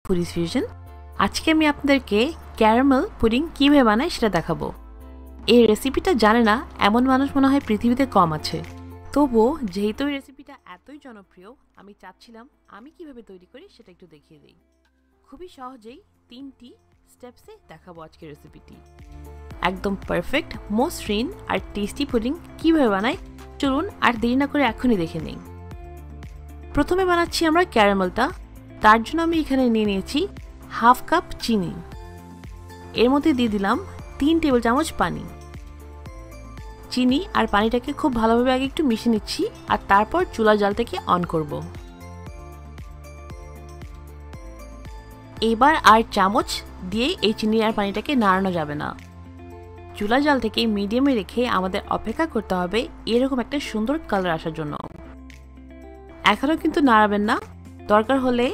পুডিস fusion. আজকে আমি আপনাদেরকে ক্যারামেল পুডিং কীভাবে বানাই সেটা দেখাবো। এই রেসিপিটা জানে না এমন মানুষ মনে হয় পৃথিবীতে কম আছে। তবুও যেহেতু এই রেসিপিটা এতই জনপ্রিয়, আমি চাচ্ছিলাম আমি কিভাবে তৈরি করি সেটা একটু দেখিয়ে দিই। খুবই সহজেই 3টি স্টেপসে দেখাবো আজকের রেসিপিটি। একদম পারফেক্ট মসৃণ আর টেস্টি পুডিং কীভাবে বানাই চলুন আর দেরি না করে এখনই দেখে নিই। প্রথমে বানাচ্ছি আমরা ক্যারামেলটা। তার জন্য আমি এখানে নিয়ে নিয়েছি হাফ কাপ চিনি, এর মধ্যে দিয়ে দিলাম 3 টেবিল চামচ পানি। চিনি আর পানিটাকে খুব ভালোভাবে আগে একটু মিশিয়ে নিচ্ছি আর তারপর চুলার জালটাকে অন করব। এবার আর চামচ দিয়ে এই চিনি আর পানিটাকে নাড়ানো যাবে না। চুলার জাল থেকে মিডিয়ামে রেখে আমাদের অপেক্ষা করতে হবে এরকম একটা সুন্দর কালার আসার জন্য। এখনও কিন্তু নাড়াবেন না, দরকার হলে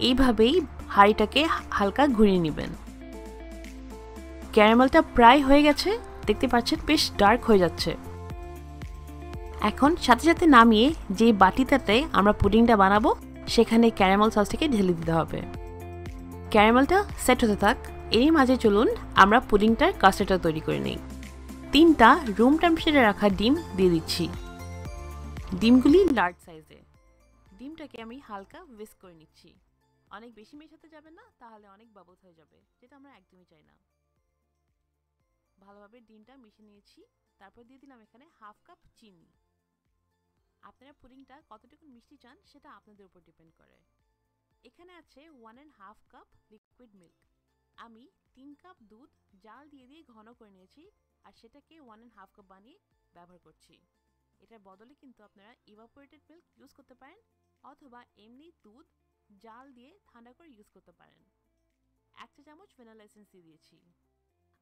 এইভাবেই হাঁড়িটাকে হালকা ঘুরিয়ে নেবেন। ক্যারামেলটা প্রায় হয়ে গেছে, দেখতে পাচ্ছেন বেশ ডার্ক হয়ে যাচ্ছে। এখন সাথে সাথে নামিয়ে যে বাটিটাতে আমরা পুডিংটা বানাবো সেখানে ক্যারামেল সসটাকে ঢেলে দিতে হবে। ক্যারামেলটা সেট হতে থাক, এরই মাঝে চলুন আমরা পুডিংটার কাস্টার্ডটা তৈরি করে নিই। 3টা রুম টেম্পারেচারে রাখা ডিম দিয়ে দিচ্ছি। ডিমগুলি লার্জ সাইজে। ডিমটাকে আমি হালকা উইস্ক করে নিচ্ছি। অনেক বেশি মেশাতে যাবেন না, তাহলে অনেক বাবলস হয়ে যাবে, যেটা আমরা একদমই চাই না। ভালোভাবে ডিমটা মিশিয়ে নিয়েছি। তারপর দিয়ে দিলাম এখানে হাফ কাপ চিনি। আপনারা পুডিংটা কতটুকু মিষ্টি চান সেটা আপনাদের উপর ডিপেন্ড করে। এখানে আছে 1.5 কাপ লিকুইড মিল্ক। আমি 3 কাপ দুধ জাল দিয়ে ঘন করে নিয়েছি আর সেটাকে 1.5 কাপ বানিয়ে ব্যবহার করছি। এটার বদলে কিন্তু আপনারা ইভাপোরেটেড মিল্ক ইউজ করতে পারেন অথবা এমনি দুধ জাল দিয়ে ঠান্ডা করে ইউজ করতে পারেন। 1 চা চামচ ভ্যানিলা এসেন্স দিয়ে দিয়েছি।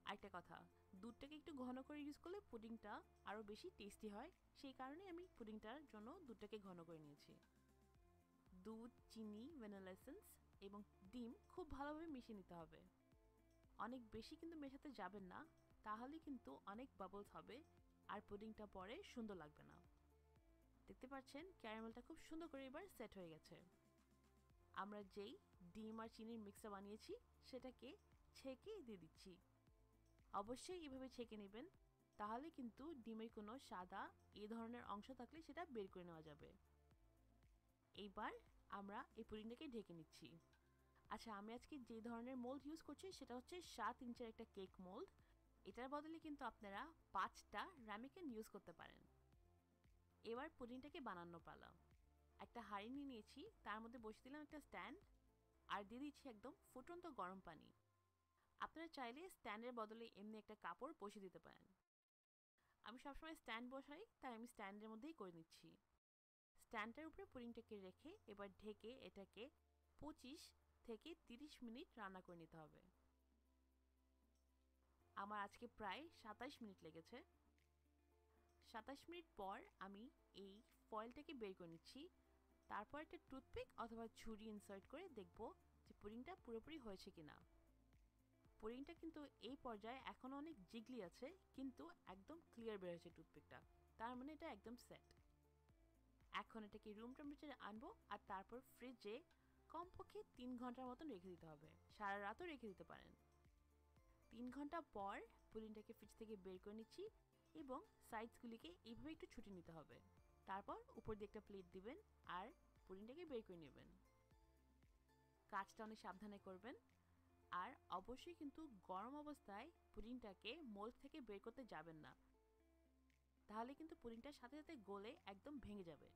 আরেকটা কথা, দুধটাকে একটু ঘন করে ইউজ করলে পুডিংটা আরও বেশি টেস্টি হয়, সেই কারণে আমি পুডিংটার জন্য দুধটাকে ঘন করে নিয়েছি। দুধ, চিনি, ভ্যানিলা এসেন্স এবং ডিম খুব ভালোভাবে মিশিয়ে নিতে হবে। অনেক বেশি কিন্তু মেশাতে যাবেন না, তাহলে কিন্তু অনেক বাবলস হবে আর পুডিংটা পরে সুন্দর লাগবে না। দেখতে পাচ্ছেন ক্যারামেলটা খুব সুন্দর করে এবার সেট হয়ে গেছে। আমরা যেই ডিম আর চিনির মিক্সটা বানিয়েছি সেটাকে ছেঁকে দিয়ে দিচ্ছি। অবশ্যই এভাবে ছেঁকে নেবেন, তাহলে কিন্তু ডিমের কোনো সাদা এই ধরনের অংশ থাকলে সেটা বের করে নেওয়া যাবে। এইবার আমরা এই পুডিংটাকে ঢেকে নিচ্ছি। আচ্ছা, আমি আজকে যে ধরনের মোল্ড ইউজ করছি সেটা হচ্ছে 7 ইঞ্চের একটা কেক মোল্ড। এটার বদলে কিন্তু আপনারা 5টা রামিকেন ইউজ করতে পারেন। এবার পুডিংটাকে বানানো পালা। একটা হাঁড়ি নিয়ে নিয়েছি, তার মধ্যে বসিয়ে দিলাম একটা স্ট্যান্ড আর দিয়ে দিচ্ছি একদম ফুটন্ত গরম পানি। আপনারা চাইলে স্ট্যান্ডের বদলে এমনি একটা কাপড় বসিয়ে দিতে পারেন। আমি সবসময় স্ট্যান্ড বসাই, তাই আমি স্ট্যান্ডের মধ্যেই করে নিচ্ছি। স্ট্যান্ডের উপরে পুডিংটাকে রেখে এবার ঢেকে এটাকে 25 থেকে 30 মিনিট রান্না করে নিতে হবে। আমার আজকে প্রায় 27 মিনিট লেগেছে। 27 মিনিট পর আমি এই ফয়েলটাকে বের করে নিচ্ছি। তারপর একটা টুথপিক অথবা ছুরি ইনসার্ট করে দেখব যে পুডিংটা পুরোপুরি হয়েছে কিনা। পুডিংটা কিন্তু এই পর্যায়ে এখনো অনেক জিগলি আছে, কিন্তু একদম ক্লিয়ার বের হয়েছে টুথপিকটা, তার মানে এটা একদম সেট। এখন এটাকে রুম টেম্পারেচারে আনবো আর তারপর ফ্রিজে কমপক্ষে 3 ঘন্টার মতন রেখে দিতে হবে। সারা রাতও রেখে দিতে পারেন। 3 ঘন্টা পর পুডিংটাকে ফ্রিজ থেকে বের করে নিচ্ছি এবং সাইডসগুলিকে এইভাবে একটু ছুটে নিতে হবে। তারপর উপর দিয়ে একটা প্লেট দিবেন আর পুডিংটাকে বের করে নেবেন। কাজটা অনেক সাবধানে করবেন আর অবশ্যই কিন্তু গরম অবস্থায় পুডিংটাকে মোল্ড থেকে বের করতে যাবেন না, তাহলে কিন্তু পুডিংটার সাথে সাথে গলে একদম ভেঙে যাবে।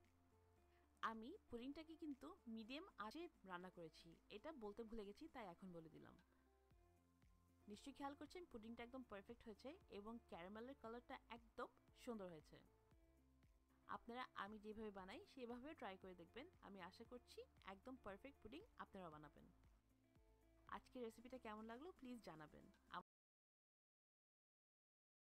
আমি পুডিংটাকে কিন্তু মিডিয়াম আঁচে রান্না করেছি, এটা বলতে ভুলে গেছি, তাই এখন বলে দিলাম। নিশ্চয়ই খেয়াল করছেন পুডিংটা একদম পারফেক্ট হয়েছে এবং ক্যারামেলের কালারটা একদম সুন্দর হয়েছে। আপনারা আমি যেভাবে বানাই সেভাবে ট্রাই করে দেখবেন, আমি আশা করছি একদম পারফেক্ট পুডিং আপনারা বানাবেন। আজকের রেসিপিটা কেমন লাগলো প্লিজ জানাবেন।